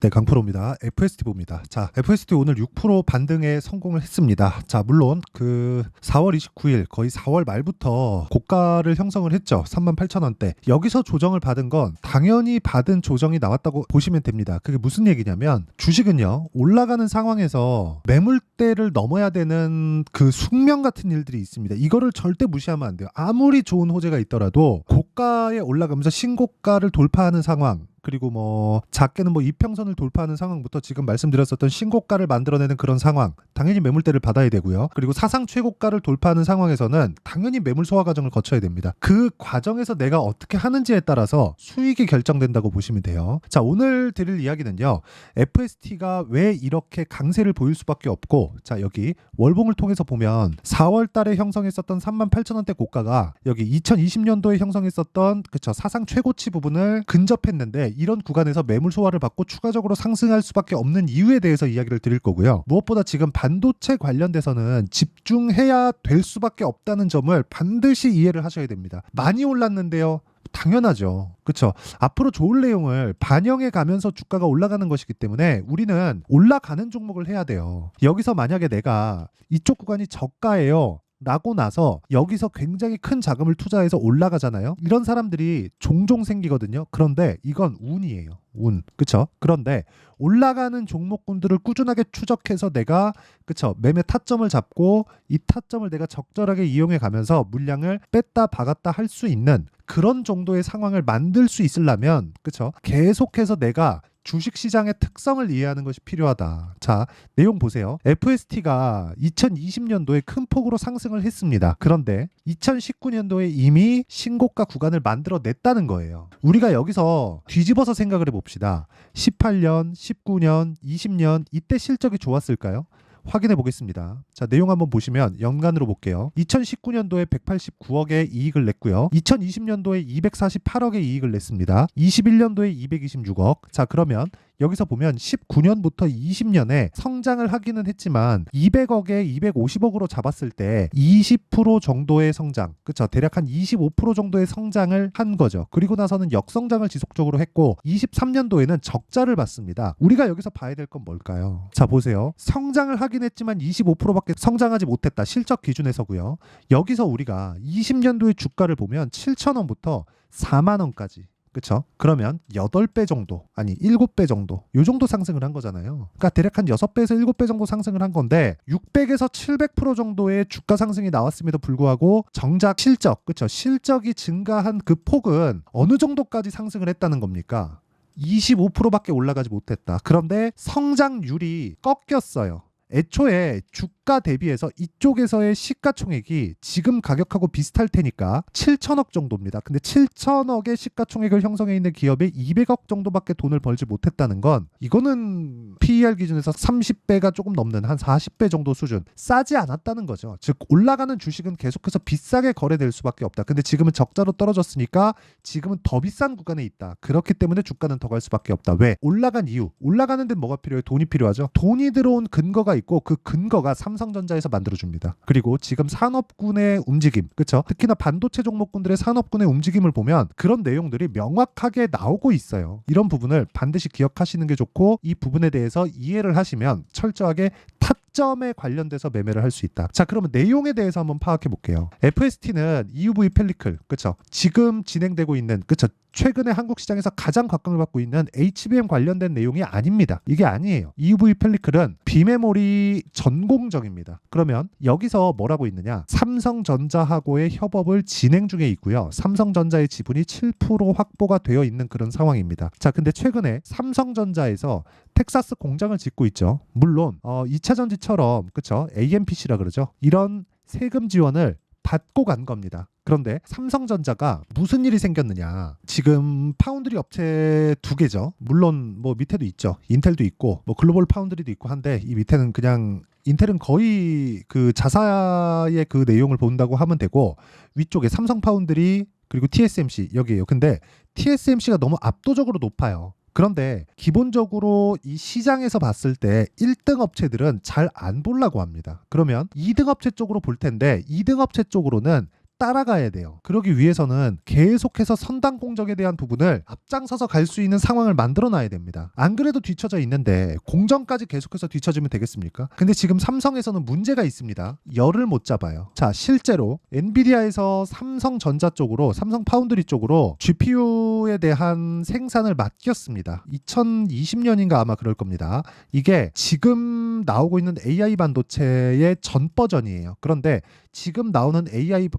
네, 강프로입니다. FST 봅니다. 자, FST 오늘 6% 반등에 성공을 했습니다. 자, 물론 그 4월 29일 거의 4월 말부터 고가를 형성을 했죠. 38,000원대. 여기서 조정을 받은 건 당연히 받은 조정이 나왔다고 보시면 됩니다. 그게 무슨 얘기냐면 주식은요, 올라가는 상황에서 매물대를 넘어야 되는 그 숙명 같은 일들이 있습니다. 이거를 절대 무시하면 안 돼요. 아무리 좋은 호재가 있더라도 고가에 올라가면서 신고가를 돌파하는 상황, 그리고 뭐 작게는 뭐 이평선을 돌파하는 상황부터 지금 말씀드렸었던 신고가를 만들어내는 그런 상황, 당연히 매물대를 받아야 되고요. 그리고 사상 최고가를 돌파하는 상황에서는 당연히 매물 소화 과정을 거쳐야 됩니다. 그 과정에서 내가 어떻게 하는지에 따라서 수익이 결정된다고 보시면 돼요. 자, 오늘 드릴 이야기는요, FST가 왜 이렇게 강세를 보일 수밖에 없고, 자, 여기 월봉을 통해서 보면 4월 달에 형성했었던 38,000원대 고가가 여기 2020년도에 형성했었던 그쵸 사상 최고치 부분을 근접했는데, 이런 구간에서 매물 소화를 받고 추가적으로 상승할 수밖에 없는 이유에 대해서 이야기를 드릴 거고요. 무엇보다 지금 반도체 관련돼서는 집중해야 될 수밖에 없다는 점을 반드시 이해를 하셔야 됩니다. 많이 올랐는데요, 당연하죠. 그렇죠. 앞으로 좋을 내용을 반영해 가면서 주가가 올라가는 것이기 때문에 우리는 올라가는 종목을 해야 돼요. 여기서 만약에 내가 이쪽 구간이 저가예요 라고 나서 여기서 굉장히 큰 자금을 투자해서 올라가잖아요. 이런 사람들이 종종 생기거든요. 그런데 이건 운이에요. 운. 그쵸? 그런데 올라가는 종목군들을 꾸준하게 추적해서 내가 그쵸 매매 타점을 잡고 이 타점을 내가 적절하게 이용해 가면서 물량을 뺐다 박았다 할 수 있는 그런 정도의 상황을 만들 수 있으려면 그쵸 계속해서 내가 주식시장의 특성을 이해하는 것이 필요하다. 자, 내용 보세요. FST가 2020년도에 큰 폭으로 상승을 했습니다. 그런데 2019년도에 이미 신고가 구간을 만들어냈다는 거예요. 우리가 여기서 뒤집어서 생각을 해봅시다. 18년, 19년, 20년 이때 실적이 좋았을까요? 확인해 보겠습니다. 자, 내용 한번 보시면 연간으로 볼게요. 2019년도에 189억의 이익을 냈고요. 2020년도에 248억의 이익을 냈습니다. 21년도에 226억. 자, 그러면 여기서 보면 19년부터 20년에 성장을 하기는 했지만 200억에 250억으로 잡았을 때 20% 정도의 성장, 그쵸? 대략 한 25% 정도의 성장을 한 거죠. 그리고 나서는 역성장을 지속적으로 했고 23년도에는 적자를 봤습니다. 우리가 여기서 봐야 될 건 뭘까요? 자, 보세요. 성장을 하긴 했지만 25%밖에 성장하지 못했다. 실적 기준에서고요. 여기서 우리가 20년도의 주가를 보면 7,000원부터 4만원까지, 그쵸? 그러면 8배 정도, 아니 7배 정도, 요 정도 상승을 한 거잖아요. 그러니까 대략 한 6배에서 7배 정도 상승을 한 건데 600에서 700% 정도의 주가 상승이 나왔음에도 불구하고 정작 실적, 그쵸? 실적이 증가한 그 폭은 어느 정도까지 상승을 했다는 겁니까? 25%밖에 올라가지 못했다. 그런데 성장률이 꺾였어요. 애초에 주가 대비해서 이쪽에서의 시가총액이 지금 가격하고 비슷할 테니까 7천억 정도입니다. 근데 7천억의 시가총액을 형성해 있는 기업에 200억 정도밖에 돈을 벌지 못했다는 건 이거는 PER 기준에서 30배가 조금 넘는 한 40배 정도 수준, 싸지 않았다는 거죠. 즉 올라가는 주식은 계속해서 비싸게 거래될 수밖에 없다. 근데 지금은 적자로 떨어졌으니까 지금은 더 비싼 구간에 있다. 그렇기 때문에 주가는 더 갈 수밖에 없다. 왜? 올라간 이유. 올라가는 데는 뭐가 필요해요? 돈이 필요하죠. 돈이 들어온 근거가 있고 그 근거가 삼성전자에서 만들어줍니다. 그리고 지금 산업군의 움직임, 그렇죠? 특히나 반도체 종목군들의 산업군의 움직임을 보면 그런 내용들이 명확하게 나오고 있어요. 이런 부분을 반드시 기억하시는 게 좋고 이 부분에 대해서 이해를 하시면 철저하게 타점에 관련돼서 매매를 할 수 있다. 자, 그러면 내용에 대해서 한번 파악해 볼게요. FST는 EUV 펠리클, 그렇죠? 지금 진행되고 있는, 그렇죠? 최근에 한국 시장에서 가장 각광을 받고 있는 HBM 관련된 내용이 아닙니다. 이게 아니에요. EUV 펠리클은 비메모리 전공정입니다. 그러면 여기서 뭐라고 있느냐? 삼성전자하고의 협업을 진행 중에 있고요. 삼성전자의 지분이 7% 확보가 되어 있는 그런 상황입니다. 자, 근데 최근에 삼성전자에서 텍사스 공장을 짓고 있죠. 물론 2차 전지처럼 그쵸? AMPC라 그러죠. 이런 세금 지원을 받고 간 겁니다. 그런데 삼성전자가 무슨 일이 생겼느냐? 지금 파운드리 업체 2개죠. 물론 뭐 밑에도 있죠. 인텔도 있고 뭐 글로벌 파운드리도 있고 한데 이 밑에는 그냥 인텔은 거의 그 자사의 그 내용을 본다고 하면 되고 위쪽에 삼성 파운드리 그리고 TSMC 여기에요. 근데 TSMC가 너무 압도적으로 높아요. 그런데 기본적으로 이 시장에서 봤을 때 1등 업체들은 잘 안 보려고 합니다. 그러면 2등 업체 쪽으로 볼 텐데 2등 업체 쪽으로는 따라가야 돼요. 그러기 위해서는 계속해서 선당 공정에 대한 부분을 앞장서서 갈 수 있는 상황을 만들어 놔야 됩니다. 안 그래도 뒤처져 있는데 공정까지 계속해서 뒤처지면 되겠습니까? 근데 지금 삼성에서는 문제가 있습니다. 열을 못 잡아요. 자, 실제로 엔비디아에서 삼성전자 쪽으로, 삼성 파운드리 쪽으로 GPU에 대한 생산을 맡겼습니다. 2020년인가 아마 그럴 겁니다. 이게 지금 나오고 있는 AI 반도체의 전 버전이에요. 그런데 지금 나오는 AI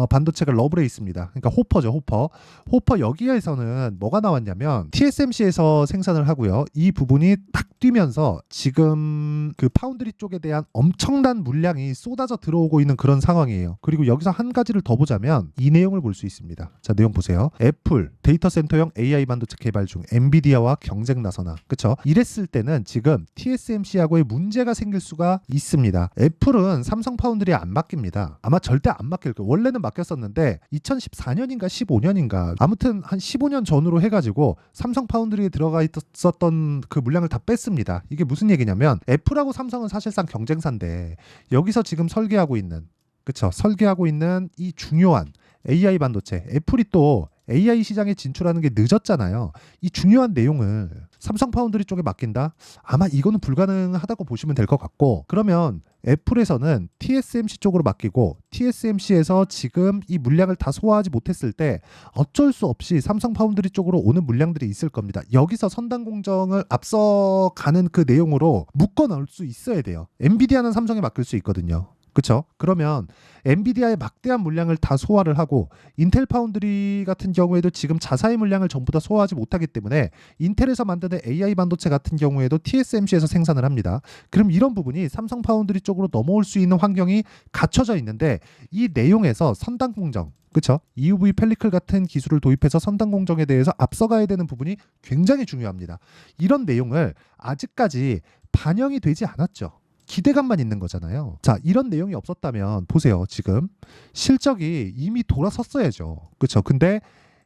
반도체가 러브레이스입니다. 그러니까 호퍼죠, 호퍼. 호퍼 여기에서는 뭐가 나왔냐면 TSMC에서 생산을 하고요. 이 부분이 탁 뛰면서 지금 그 파운드리 쪽에 대한 엄청난 물량이 쏟아져 들어오고 있는 그런 상황이에요. 그리고 여기서 한 가지를 더 보자면 이 내용을 볼 수 있습니다. 자, 내용 보세요. 애플 데이터 센터용 AI 반도체 개발 중 엔비디아와 경쟁 나서나. 그쵸? 이랬을 때는 지금 TSMC하고의 문제가 생길 수가 있습니다. 애플은 삼성 파운드리에 안 맡깁니다. 아마 절대 안 맡길 거예요. 원래는 맡겼었는데 2014년인가 15년인가 아무튼 한 15년 전으로 해가지고 삼성 파운드리에 들어가 있었던 그 물량을 다 뺐습니다. 이게 무슨 얘기냐면 애플하고 삼성은 사실상 경쟁사인데 여기서 지금 설계하고 있는, 그쵸, 설계하고 있는 이 중요한 AI 반도체, 애플이 또 AI 시장에 진출하는 게 늦었잖아요. 이 중요한 내용을 삼성 파운드리 쪽에 맡긴다? 아마 이거는 불가능하다고 보시면 될 것 같고, 그러면 애플에서는 TSMC 쪽으로 맡기고 TSMC에서 지금 이 물량을 다 소화하지 못했을 때 어쩔 수 없이 삼성 파운드리 쪽으로 오는 물량들이 있을 겁니다. 여기서 선단 공정을 앞서가는 그 내용으로 묶어 넣을 수 있어야 돼요. 엔비디아는 삼성에 맡길 수 있거든요. 그렇죠? 그러면 엔비디아의 막대한 물량을 다 소화를 하고 인텔 파운드리 같은 경우에도 지금 자사의 물량을 전부 다 소화하지 못하기 때문에 인텔에서 만드는 AI 반도체 같은 경우에도 TSMC에서 생산을 합니다. 그럼 이런 부분이 삼성 파운드리 쪽으로 넘어올 수 있는 환경이 갖춰져 있는데 이 내용에서 선단 공정, 그렇죠? EUV 펠리클 같은 기술을 도입해서 선단 공정에 대해서 앞서가야 되는 부분이 굉장히 중요합니다. 이런 내용을 아직까지 반영이 되지 않았죠. 기대감만 있는 거잖아요. 자, 이런 내용이 없었다면 보세요. 지금 실적이 이미 돌아섰어야죠. 그렇죠? 근데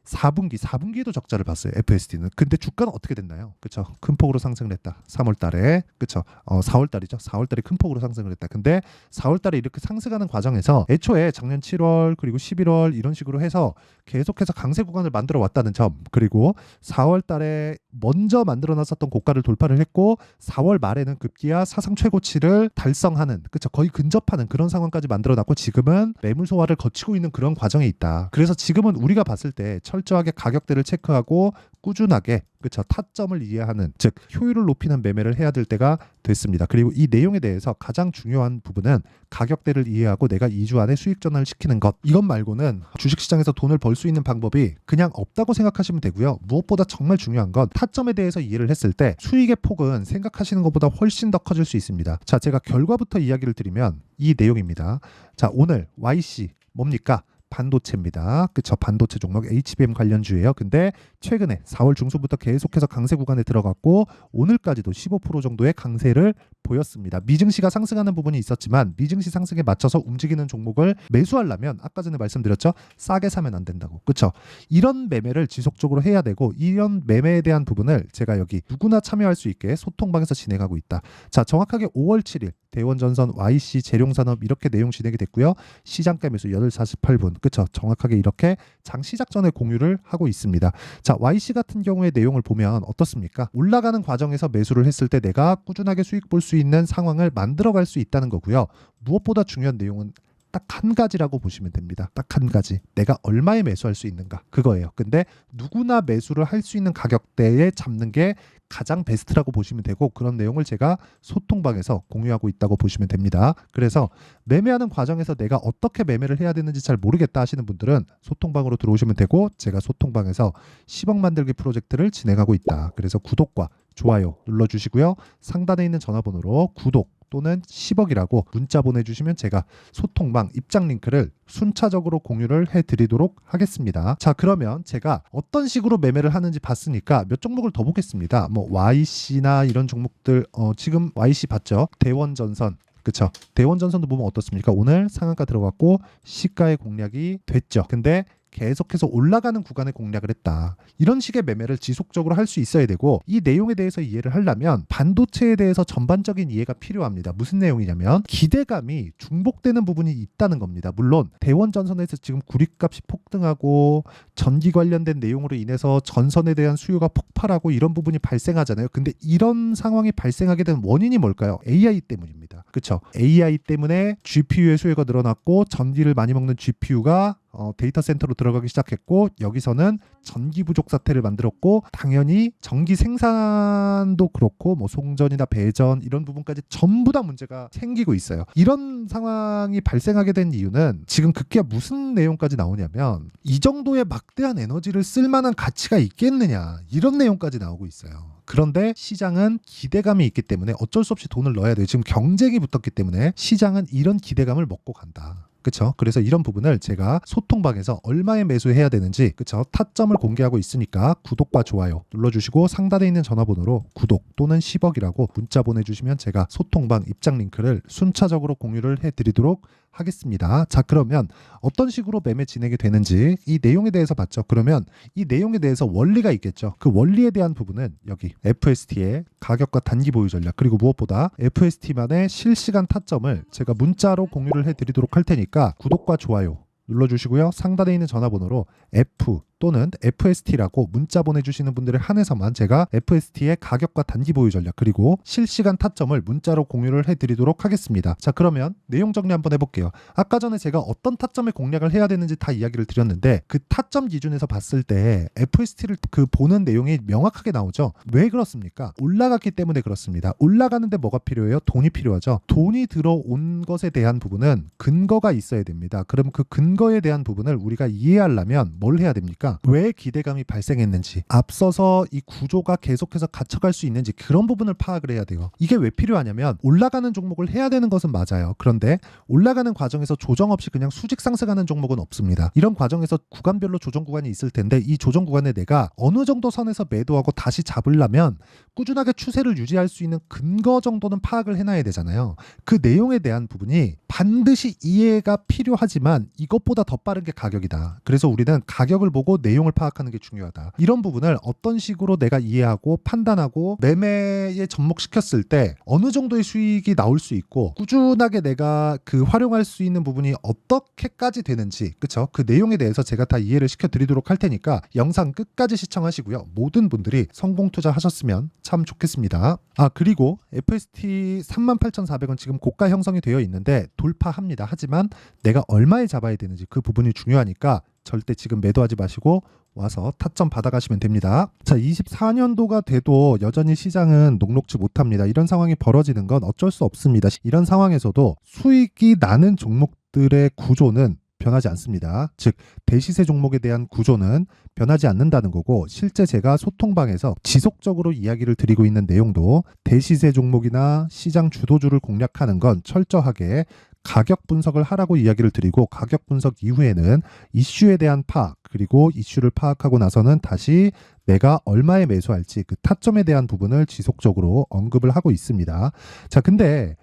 4분기에도 적자를 봤어요. FSD는. 근데 주가는 어떻게 됐나요? 그렇죠? 큰 폭으로 상승을 했다. 3월 달에. 그렇죠? 4월 달이죠. 4월 달에 큰 폭으로 상승을 했다. 근데 4월 달에 이렇게 상승하는 과정에서 애초에 작년 7월 그리고 11월 이런 식으로 해서 계속해서 강세 구간을 만들어 왔다는 점, 그리고 4월 달에 먼저 만들어 놨었던 고가를 돌파를 했고 4월 말에는 급기야 사상 최고치를 달성하는, 그렇죠? 거의 근접하는 그런 상황까지 만들어 놨고 지금은 매물 소화를 거치고 있는 그런 과정에 있다. 그래서 지금은 우리가 봤을 때 철저하게 가격대를 체크하고 꾸준하게, 그렇죠, 타점을 이해하는, 즉 효율을 높이는 매매를 해야 될 때가 됐습니다. 그리고 이 내용에 대해서 가장 중요한 부분은 가격대를 이해하고 내가 2주 안에 수익 전환을 시키는 것. 이것 말고는 주식시장에서 돈을 벌 수 있는 방법이 그냥 없다고 생각하시면 되고요. 무엇보다 정말 중요한 건 타점에 대해서 이해를 했을 때 수익의 폭은 생각하시는 것보다 훨씬 더 커질 수 있습니다. 자, 제가 결과부터 이야기를 드리면 이 내용입니다. 자, 오늘 YC 뭡니까? 반도체입니다. 그쵸? 반도체 종목 HBM 관련주예요. 근데 최근에 4월 중순부터 계속해서 강세 구간에 들어갔고 오늘까지도 15% 정도의 강세를 보였습니다. 미증시가 상승하는 부분이 있었지만 미증시 상승에 맞춰서 움직이는 종목을 매수하려면 아까 전에 말씀드렸죠? 싸게 사면 안 된다고. 그쵸? 이런 매매를 지속적으로 해야 되고 이런 매매에 대한 부분을 제가 여기 누구나 참여할 수 있게 소통방에서 진행하고 있다. 자, 정확하게 5월 7일 대원전선, YC, 재룡산업 이렇게 내용 진행이 됐고요. 시장가 매수 8시 48분. 그쵸? 정확하게 이렇게 장 시작 전에 공유를 하고 있습니다. 자, YC 같은 경우의 내용을 보면 어떻습니까? 올라가는 과정에서 매수를 했을 때 내가 꾸준하게 수익 볼 수 있는 상황을 만들어갈 수 있다는 거고요. 무엇보다 중요한 내용은 딱 한 가지라고 보시면 됩니다. 딱 한 가지. 내가 얼마에 매수할 수 있는가. 그거예요. 근데 누구나 매수를 할 수 있는 가격대에 잡는 게 가장 베스트라고 보시면 되고 그런 내용을 제가 소통방에서 공유하고 있다고 보시면 됩니다. 그래서 매매하는 과정에서 내가 어떻게 매매를 해야 되는지 잘 모르겠다 하시는 분들은 소통방으로 들어오시면 되고 제가 소통방에서 10억 만들기 프로젝트를 진행하고 있다. 그래서 구독과 좋아요 눌러주시고요. 상단에 있는 전화번호로 구독 또는 10억이라고 문자 보내주시면 제가 소통방 입장 링크를 순차적으로 공유를 해드리도록 하겠습니다. 자, 그러면 제가 어떤 식으로 매매를 하는지 봤으니까 몇 종목을 더 보겠습니다. 뭐 YC나 이런 종목들 지금 YC 봤죠? 대원전선, 그쵸? 대원전선도 보면 어떻습니까? 오늘 상한가 들어갔고 시가의 공략이 됐죠. 근데 계속해서 올라가는 구간에 공략을 했다. 이런 식의 매매를 지속적으로 할 수 있어야 되고, 이 내용에 대해서 이해를 하려면 반도체에 대해서 전반적인 이해가 필요합니다. 무슨 내용이냐면 기대감이 중복되는 부분이 있다는 겁니다. 물론 대원전선에서 지금 구리값이 폭등하고 전기 관련된 내용으로 인해서 전선에 대한 수요가 폭발하고 이런 부분이 발생하잖아요. 근데 이런 상황이 발생하게 된 원인이 뭘까요? AI 때문입니다. 그렇죠? AI 때문에 GPU의 수요가 늘어났고 전기를 많이 먹는 GPU가 데이터 센터로 들어가기 시작했고, 여기서는 전기 부족 사태를 만들었고, 당연히 전기 생산도 그렇고 뭐 송전이나 배전 이런 부분까지 전부 다 문제가 생기고 있어요. 이런 상황이 발생하게 된 이유는 지금 급기야 무슨 내용까지 나오냐면, 이 정도의 막대한 에너지를 쓸 만한 가치가 있겠느냐, 이런 내용까지 나오고 있어요. 그런데 시장은 기대감이 있기 때문에 어쩔 수 없이 돈을 넣어야 돼요. 지금 경쟁이 붙었기 때문에 시장은 이런 기대감을 먹고 간다. 그렇죠? 그래서 이런 부분을 제가 소통방에서 얼마에 매수해야 되는지, 그렇죠? 타점을 공개하고 있으니까 구독과 좋아요 눌러주시고 상단에 있는 전화번호로 구독 또는 10억이라고 문자 보내주시면 제가 소통방 입장 링크를 순차적으로 공유를 해드리도록 하겠습니다. 자, 그러면 어떤 식으로 매매 진행이 되는지 이 내용에 대해서 봤죠. 그러면 이 내용에 대해서 원리가 있겠죠. 그 원리에 대한 부분은 여기 FST의 가격과 단기 보유 전략, 그리고 무엇보다 FST만의 실시간 타점을 제가 문자로 공유를 해드리도록 할 테니까 구독과 좋아요 눌러주시고요. 상단에 있는 전화번호로 F 또는 FST라고 문자 보내주시는 분들에 한해서만 제가 FST의 가격과 단기 보유 전략 그리고 실시간 타점을 문자로 공유를 해드리도록 하겠습니다. 자, 그러면 내용 정리 한번 해볼게요. 아까 전에 제가 어떤 타점에 공략을 해야 되는지 다 이야기를 드렸는데, 그 타점 기준에서 봤을 때 FST를 그 보는 내용이 명확하게 나오죠. 왜 그렇습니까? 올라갔기 때문에 그렇습니다. 올라가는데 뭐가 필요해요? 돈이 필요하죠. 돈이 들어온 것에 대한 부분은 근거가 있어야 됩니다. 그럼 그 근거에 대한 부분을 우리가 이해하려면 뭘 해야 됩니까? 왜 기대감이 발생했는지, 앞서서 이 구조가 계속해서 갇혀갈 수 있는지, 그런 부분을 파악을 해야 돼요. 이게 왜 필요하냐면, 올라가는 종목을 해야 되는 것은 맞아요. 그런데 올라가는 과정에서 조정 없이 그냥 수직 상승하는 종목은 없습니다. 이런 과정에서 구간별로 조정 구간이 있을 텐데, 이 조정 구간에 내가 어느 정도 선에서 매도하고 다시 잡으려면 꾸준하게 추세를 유지할 수 있는 근거 정도는 파악을 해놔야 되잖아요. 그 내용에 대한 부분이 반드시 이해가 필요하지만 이것보다 더 빠른 게 가격이다. 그래서 우리는 가격을 보고 내용을 파악하는 게 중요하다. 이런 부분을 어떤 식으로 내가 이해하고 판단하고 매매에 접목시켰을 때 어느 정도의 수익이 나올 수 있고, 꾸준하게 내가 그 활용할 수 있는 부분이 어떻게까지 되는지, 그쵸? 그 내용에 대해서 제가 다 이해를 시켜드리도록 할 테니까 영상 끝까지 시청하시고요. 모든 분들이 성공 투자하셨으면 참 좋겠습니다. 그리고 FST 38,400원 지금 고가 형성이 되어 있는데 돌파합니다. 하지만 내가 얼마에 잡아야 되는지 그 부분이 중요하니까 절대 지금 매도하지 마시고 와서 타점 받아가시면 됩니다. 자, 24년도가 돼도 여전히 시장은 녹록지 못합니다. 이런 상황이 벌어지는 건 어쩔 수 없습니다. 이런 상황에서도 수익이 나는 종목들의 구조는 변하지 않습니다. 즉, 대시세 종목에 대한 구조는 변하지 않는다는 거고, 실제 제가 소통방에서 지속적으로 이야기를 드리고 있는 내용도 대시세 종목이나 시장 주도주를 공략하는 건 철저하게 가격 분석을 하라고 이야기를 드리고, 가격 분석 이후에는 이슈에 대한 파악, 그리고 이슈를 파악하고 나서는 다시 내가 얼마에 매수할지 그 타점에 대한 부분을 지속적으로 언급을 하고 있습니다. 자, 근데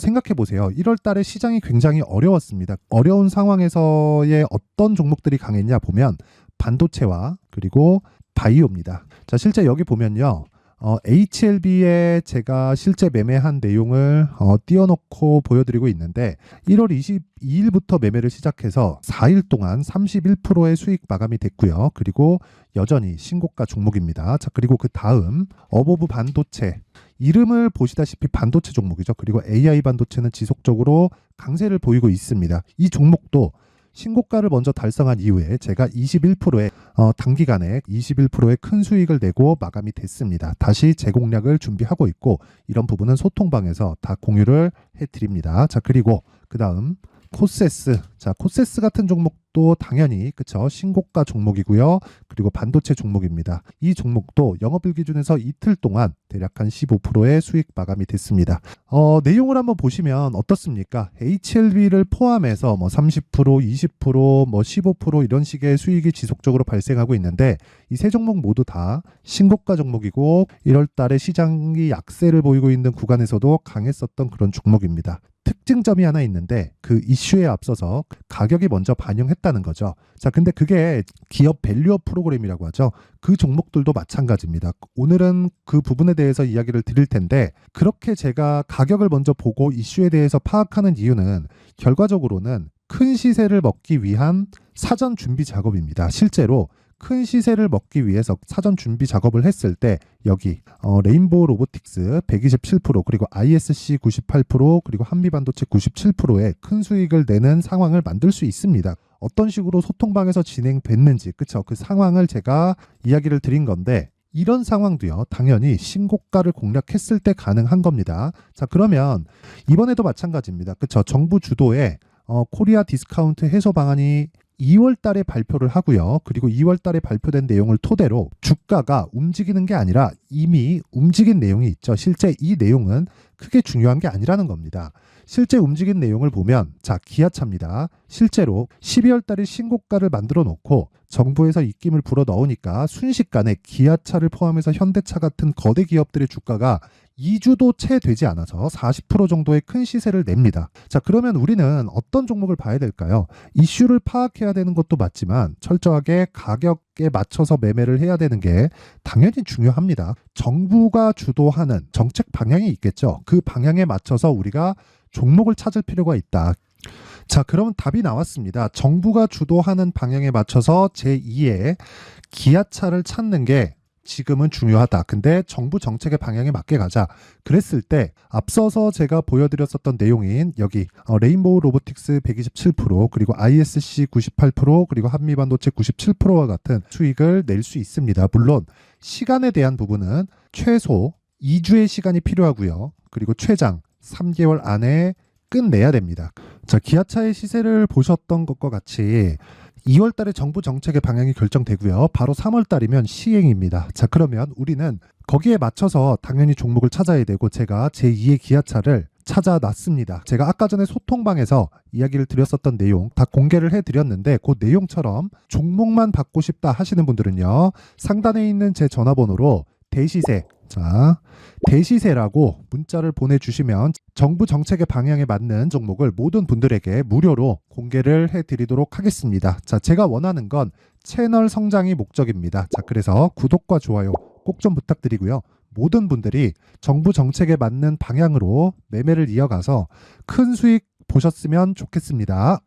생각해 보세요. 1월 달에 시장이 굉장히 어려웠습니다. 어려운 상황에서의 어떤 종목들이 강했냐 보면 반도체와 그리고 바이오입니다. 자, 실제 여기 보면요. HLB에 제가 실제 매매한 내용을 띄워놓고 보여드리고 있는데, 1월 22일부터 매매를 시작해서 4일 동안 31%의 수익 마감이 됐고요. 그리고 여전히 신고가 종목입니다. 자, 그리고 그 다음 어보브 반도체, 이름을 보시다시피 반도체 종목이죠. 그리고 AI 반도체는 지속적으로 강세를 보이고 있습니다. 이 종목도 신고가를 먼저 달성한 이후에 제가 21%의 단기간에 21%의 큰 수익을 내고 마감이 됐습니다. 다시 재공략을 준비하고 있고, 이런 부분은 소통방에서 다 공유를 해드립니다. 자, 그리고 그 다음 코세스. 자, 코세스 같은 종목도 당연히 그쵸, 신고가 종목이고요. 그리고 반도체 종목입니다. 이 종목도 영업일 기준에서 이틀 동안 대략 한 15%의 수익 마감이 됐습니다. 내용을 한번 보시면 어떻습니까? HLB를 포함해서 뭐 30%, 20%, 뭐 15% 이런 식의 수익이 지속적으로 발생하고 있는데, 이 세 종목 모두 다 신고가 종목이고 1월 달에 시장이 약세를 보이고 있는 구간에서도 강했었던 그런 종목입니다. 특징점이 하나 있는데 그 이슈에 앞서서 가격이 먼저 반영했다는 거죠. 자, 근데 그게 기업 밸류업 프로그램이라고 하죠. 그 종목들도 마찬가지입니다. 오늘은 그 부분에 대해서 이야기를 드릴 텐데 그렇게 제가 가격을 먼저 보고 이슈에 대해서 파악하는 이유는 결과적으로는 큰 시세를 먹기 위한 사전 준비 작업입니다. 실제로 큰 시세를 먹기 위해서 사전 준비 작업을 했을 때 여기 레인보우 로보틱스 127% 그리고 ISC 98% 그리고 한미반도체 97%의 큰 수익을 내는 상황을 만들 수 있습니다. 어떤 식으로 소통방에서 진행됐는지 그쵸? 그 상황을 제가 이야기를 드린 건데 이런 상황도요 당연히 신고가를 공략했을 때 가능한 겁니다. 자, 그러면 이번에도 마찬가지입니다. 그쵸? 정부 주도의 코리아 디스카운트 해소 방안이 2월 달에 발표를 하고요. 그리고 2월 달에 발표된 내용을 토대로 주가가 움직이는 게 아니라 이미 움직인 내용이 있죠. 실제 이 내용은 크게 중요한 게 아니라는 겁니다. 실제 움직인 내용을 보면 자, 기아차입니다. 실제로 12월 달에 신고가를 만들어 놓고 정부에서 입김을 불어 넣으니까 순식간에 기아차를 포함해서 현대차 같은 거대 기업들의 주가가 2주도 채 되지 않아서 40% 정도의 큰 시세를 냅니다. 자, 그러면 우리는 어떤 종목을 봐야 될까요? 이슈를 파악해야 되는 것도 맞지만 철저하게 가격에 맞춰서 매매를 해야 되는 게 당연히 중요합니다. 정부가 주도하는 정책 방향이 있겠죠. 그 방향에 맞춰서 우리가 종목을 찾을 필요가 있다. 자, 그러면 답이 나왔습니다. 정부가 주도하는 방향에 맞춰서 제2의 기아차를 찾는 게 지금은 중요하다. 근데 정부 정책의 방향에 맞게 가자. 그랬을 때 앞서서 제가 보여드렸었던 내용인 여기 레인보우 로보틱스 127% 그리고 ISC 98% 그리고 한미반도체 97%와 같은 수익을 낼 수 있습니다. 물론 시간에 대한 부분은 최소 2주의 시간이 필요하고요. 그리고 최장 3개월 안에 끝내야 됩니다. 자, 기아차의 시세를 보셨던 것과 같이 2월 달에 정부 정책의 방향이 결정되고요. 바로 3월 달이면 시행입니다. 자, 그러면 우리는 거기에 맞춰서 당연히 종목을 찾아야 되고 제가 제2의 기아차를 찾아놨습니다. 제가 아까 전에 소통방에서 이야기를 드렸었던 내용 다 공개를 해드렸는데 그 내용처럼 종목만 받고 싶다 하시는 분들은요. 상단에 있는 제 전화번호로 대시세, 자, 대시세라고 문자를 보내주시면 정부 정책의 방향에 맞는 종목을 모든 분들에게 무료로 공개를 해드리도록 하겠습니다. 자, 제가 원하는 건 채널 성장이 목적입니다. 자, 그래서 구독과 좋아요 꼭 좀 부탁드리고요. 모든 분들이 정부 정책에 맞는 방향으로 매매를 이어가서 큰 수익 보셨으면 좋겠습니다.